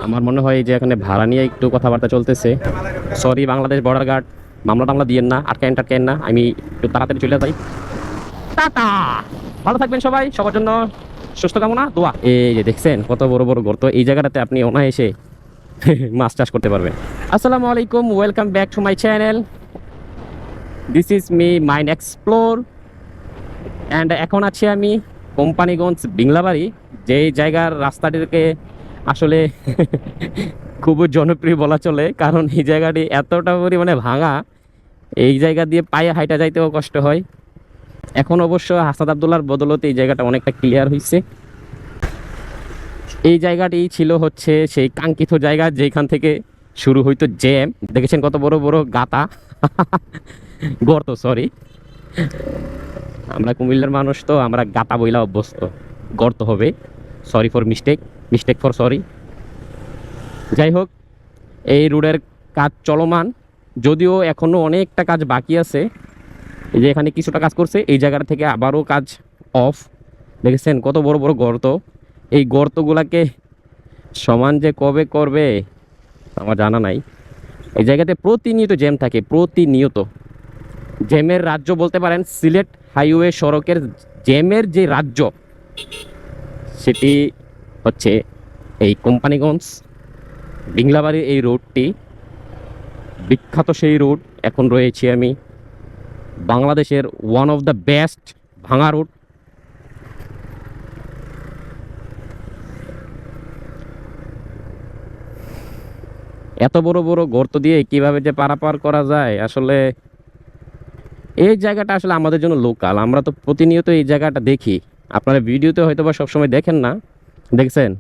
আমার মনে হয় যে এখানে ভাড়া নিয়ে একটু কথাবার্তা চলতেছে। সরি বাংলাদেশ বর্ডার গার্ড, মামলা টামলা দিয়েন না, আটকেন না, আমি একটু তাড়াতাড়ি চলে যাই। টাটা, ভালো থাকবেন সবাই, সবার জন্য সুস্থ কামনা, দোয়া। এই যে দেখছেন কত বড় বড় গর্ত, এই জায়গাটাতে আপনি অনায়াসে মাছ চাষ করতে পারবেন। আসসালামু আলাইকুম, welcome back to my channel. This is me mind explore and এখন আছি আমি কোম্পানিগঞ্জ বিংলাবাড়ি, যেই জায়গার রাস্তাটিকে আসলে খুবই জনপ্রিয় বলা চলে, কারণ এই জায়গাটি এতটা পরিমাণে ভাঙা, এই জায়গা দিয়ে পায়ে হাইটা যাইতেও কষ্ট হয়। এখন অবশ্য হাসান আবদুল্লাহর বদলতে এই জায়গাটা অনেকটা ক্লিয়ার হয়েছে। এই জায়গাটি ছিল হচ্ছে সেই কাঙ্ক্ষিত জায়গা যেখান থেকে শুরু হইতো জ্যাম। দেখেছেন কত বড় বড় গাতা, গর্ত, সরি, আমরা কুমিল্লার মানুষ তো আমরা গাতা বইলা অভ্যস্ত, গর্ত হবে, sorry for mistake for sorry. যাই হোক, এই রোডের কাজ চলমান, যদিও এখনও অনেকটা কাজ বাকি আছে। এই যে এখানে কিছুটা কাজ করছে, এই জায়গাটা থেকে আবারও কাজ অফ। দেখেছেন কত বড় বড় গর্ত, এই গর্তগুলাকে সমান যে কবে করবে আমার জানা নাই। এই জায়গাতে প্রতিনিয়ত জ্যাম থাকে, প্রতিনিয়ত জ্যামের রাজ্য বলতে পারেন। সিলেট হাইওয়ে সড়কের জ্যামের যে রাজ্য সেটি হচ্ছে এই কোম্পানিগঞ্জ বিংলাবাড়ির এই রোডটি, বিখ্যাত সেই রোড। এখন রয়েছি আমি বাংলাদেশের ওয়ান অফ দ্য বেস্ট ভাঙা রোড। এত বড় বড় গর্ত দিয়ে কিভাবে যে পারাপার করা যায়, আসলে এই জায়গাটা আসলে আমাদের জন্য লোকাল, আমরা তো প্রতিনিয়ত এই জায়গাটা দেখি। আপনারা ভিডিওতে হয়তো বা সবসময় দেখেন না, দেখছেন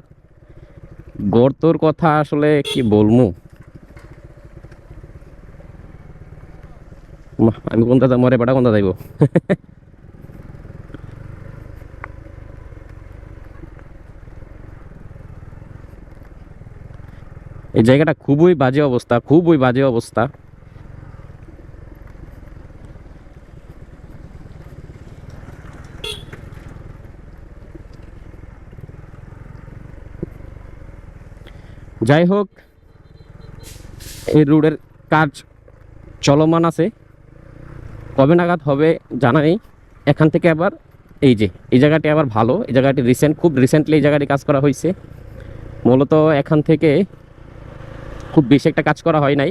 গর্তর কথা আসলে কি বলবো। আমি কোনটা মরে বেটা কোনটা যাইব। এই জায়গাটা খুবই বাজে অবস্থা, খুবই বাজে অবস্থা। যাই হোক, এই রোডের কাজ চলমান আছে, কবে নাগাদ হবে জানা নেই। এখান থেকে আবার এই যে এই জায়গাটি আবার ভালো, এই জায়গাটি খুব রিসেন্টলি এই জায়গাটি কাজ করা হয়েছে। মূলত এখান থেকে খুব বেশি একটা কাজ করা হয় নাই,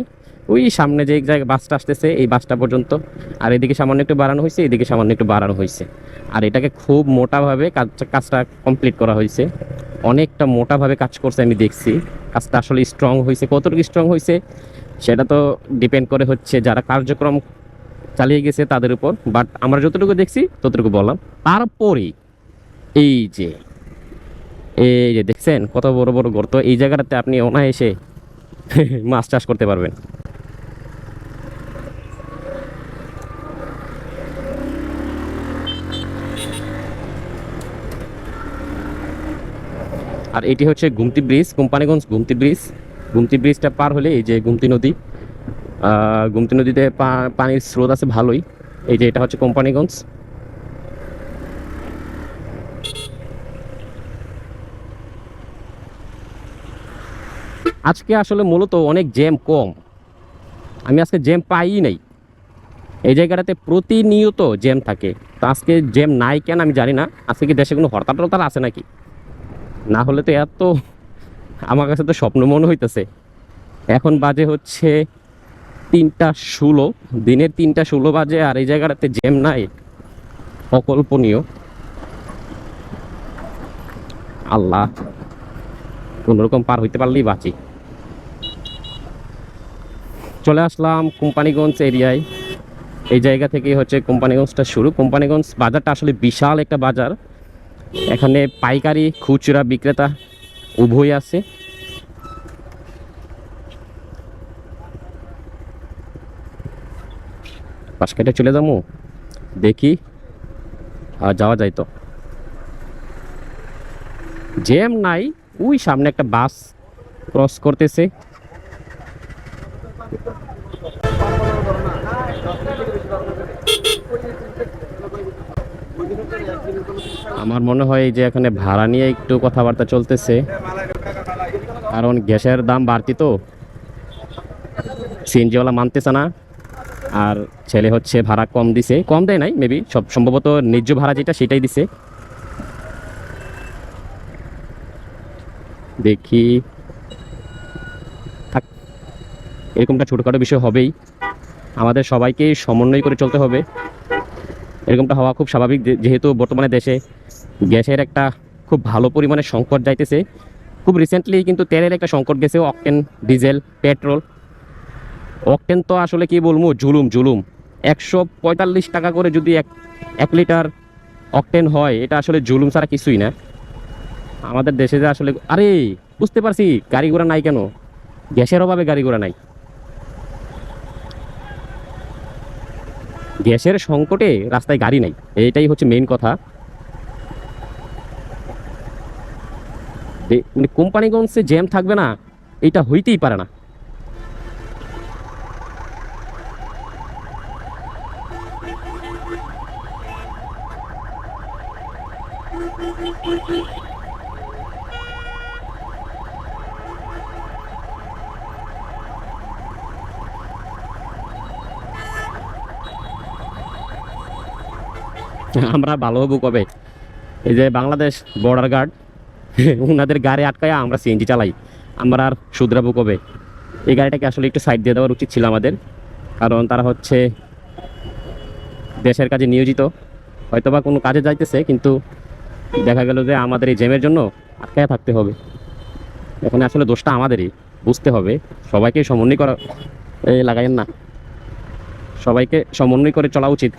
ওই সামনে যে জায়গায় বাসটা আসতেছে এই বাসটা পর্যন্ত, আর এদিকে সামান্য একটু বাড়ানো হয়েছে, এদিকে সামান্য একটু বাড়ানো হয়েছে। আর এটাকে খুব মোটাভাবে কাজটা কমপ্লিট করা হয়েছে, অনেকটা মোটাভাবে কাজ করছে আমি দেখছি। কাজটা আসলে স্ট্রং হয়েছে, কতটুকু স্ট্রং হয়েছে সেটা তো ডিপেন্ড করে হচ্ছে যারা কার্যক্রম চালিয়ে গেছে তাদের উপর, বাট আমরা যতটুকু দেখছি ততটুকু বললাম। তারপরে এই যে দেখছেন কত বড় বড় গর্ত, এই জায়গাটাতে আপনি অনায়াসে মাছ চাষ করতে পারবেন। আর এটি হচ্ছে গুমতি ব্রিজ, কোম্পানিগঞ্জ গুমতি ব্রিজ। গুমতি ব্রিজটা পার হলে এই যে গুমতি নদী, গুমতি নদীতে পানির স্রোত আছে ভালোই। এই যে এটা হচ্ছে কোম্পানিগঞ্জ। আজকে আসলে মূলত অনেক জ্যাম কম, আমি আজকে জ্যাম পাই নাই। এই জায়গাটাতে প্রতিনিয়ত জ্যাম থাকে, তো আজকে জ্যাম নাই কেন আমি জানি না। আজকে কি দেশে কোনো হরতাল টরতাল আছে নাকি? না হলে তো এত, আমার কাছে তো স্বপ্ন মনে হইতেছে। এখন বাজে হচ্ছে 3টা 16, দিনের 3টা 16 বাজে, আর এই জায়গাটাতে জ্যাম নাই, অকল্পনীয়। আল্লাহ, কোনোরকম পার হইতে পারলেই বাঁচি। চলে আসলাম কোম্পানিগঞ্জ এরিয়ায়। এই জায়গা থেকে হচ্ছে কোম্পানিগঞ্জটা শুরু। কোম্পানিগঞ্জ বাজারটা আসলে বিশাল একটা বাজার, এখানে পাইকারি খুচরা বিক্রেতা উভয় আছে। পাশ কেটে চলে যাবো, দেখি যাওয়া যায় তো। জ্যাম নাই, ওই সামনে একটা বাস ক্রস করতেছে। আমার মনে হয় যে এখানে ভাড়া নিয়ে একটু কথাবার্তা চলতেছে। কারণ গ্যাসের দাম বাড়তি তো, সিএনজিওয়ালা মানতেছে না। আর ছেলে হচ্ছে ভাড়া কম দিছে, কম দেয় নাই মেবি, সব সম্ভবত ন্যায্য ভাড়া যেটা সেটাই দিছে। দেখি, থাক, এরকমটা ছোটোখাটো বিষয় হবেই, আমাদের সবাইকে সমন্বয় করে চলতে হবে। এরকমটা হওয়া খুব স্বাভাবিক, যেহেতু বর্তমানে দেশে গ্যাসের একটা খুব ভালো পরিমাণে সংকট যাইতেছে। খুব রিসেন্টলি কিন্তু তেলের একটা সংকট গেছে, অকটেন, ডিজেল, পেট্রোল। অকটেন তো আসলে কি বলবো, জুলুম জুলুম। 145 টাকা করে যদি এক লিটার অকটেন হয়, এটা আসলে জুলুম ছাড়া কিছুই না আমাদের দেশে। যে আসলে আরে বুঝতে পারছি গাড়ি ঘোড়া নাই কেন, গ্যাসের অভাবে গাড়ি ঘোড়া নাই। গ্যাসের সংকটে রাস্তায় গাড়ি নাই, এইটাই হচ্ছে মেইন কথা। মানে কোম্পানিগঞ্জে জ্যাম থাকবে না, এটা হইতেই পারে না। আমরা ভালো হবো কবে, এই যে বাংলাদেশ বর্ডার গার্ড ওনাদের গাড়ি আটকায় আমরা সিএনজি চালাই, আমরা আর শুধরাবো কবে? এই গাড়িটাকে আসলে একটু সাইড দিয়ে দেওয়ার উচিত ছিল আমাদের, কারণ তারা হচ্ছে দেশের কাজে নিয়োজিত, হয়তোবা কোনো কাজে যাইতেছে, কিন্তু দেখা গেল যে আমাদের এই জ্যামের জন্য আটকায় থাকতে হবে। এখানে আসলে দোষটা আমাদেরই, বুঝতে হবে। সবাইকে সমন্বয় করা, এই লাগাইন না, সবাইকে সমন্বয় করে চলা উচিত।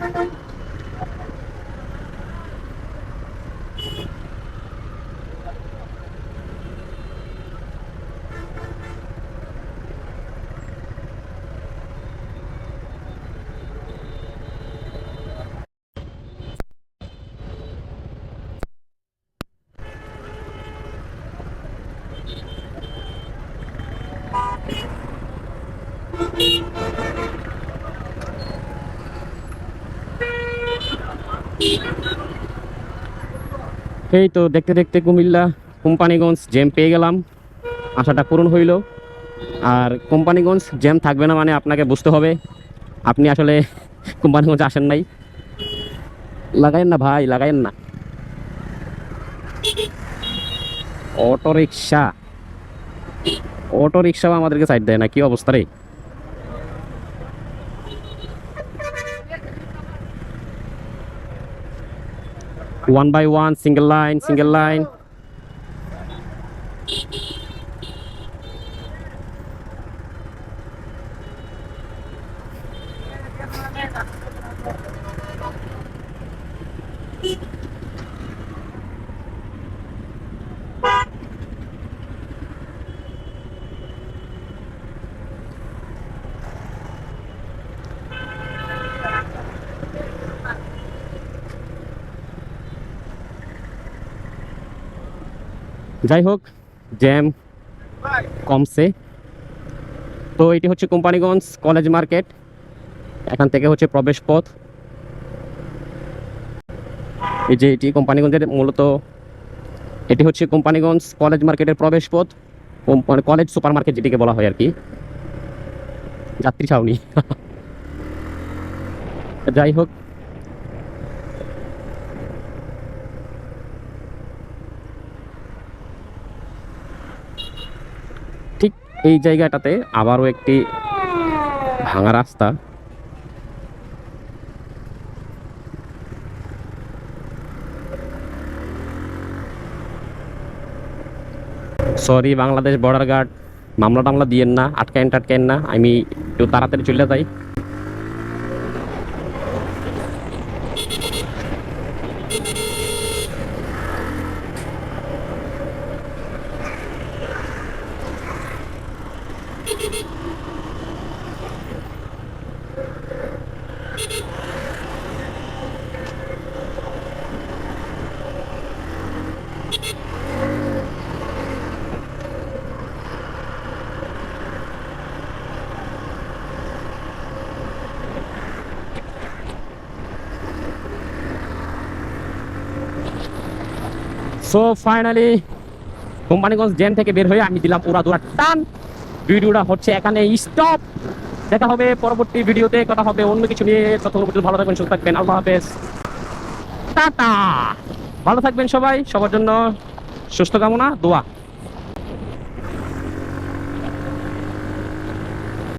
এই তো দেখতে দেখতে কুমিল্লা কোম্পানিগঞ্জ জ্যাম পেয়ে গেলাম, আশাটা পূরণ হইল। আর কোম্পানিগঞ্জ জ্যাম থাকবে না মানে আপনাকে বুঝতে হবে আপনি আসলে কোম্পানিগঞ্জ আসেন নাই। লাগাইন না ভাই, লাগাইন না। অটো রিক্সা, অটো রিক্সাও আমাদেরকে সাইড দেয় না, কি অবস্থা রে। One by one, single line, single line. যাই হোক, জ্যাম কমছে। তো এটি হচ্ছে কোম্পানিগঞ্জ কলেজ মার্কেট, এখান থেকে হচ্ছে প্রবেশ পথ। এই যে এটি কোম্পানিগঞ্জের মূলত, এটি হচ্ছে কোম্পানিগঞ্জ কলেজ মার্কেটের প্রবেশ পথ, কলেজ সুপার মার্কেট যেটিকে বলা হয় আর কি, যাত্রী ছাউনি। যাই হোক, ঠিক এই জায়গাটাতে আবারও একটি ভাঙা রাস্তা। সরি বাংলাদেশ বর্ডার গার্ড, মামলা টামলা দিয়েন না, আটকাইন টাটকাইন না, আমি একটু তাড়াতাড়ি চলে যাই। সো ফাইনালি কোম্পানিগঞ্জ জ্যাম থেকে বের হয়ে আমি দিলাম উড়াদুরা টান। ভিডিওটা হচ্ছে এখানে স্টপ। দেখা হবে পরবর্তী ভিডিওতে, কথা হবে অন্য কিছু নিয়ে। ততক্ষণ পর্যন্ত ভালো থাকবেন, সুস্থ থাকবেন। আল্লাহ হাফেজ, টাটা। ভালো থাকবেন সবাই, সবার জন্য সুস্থ কামনা, দোয়া।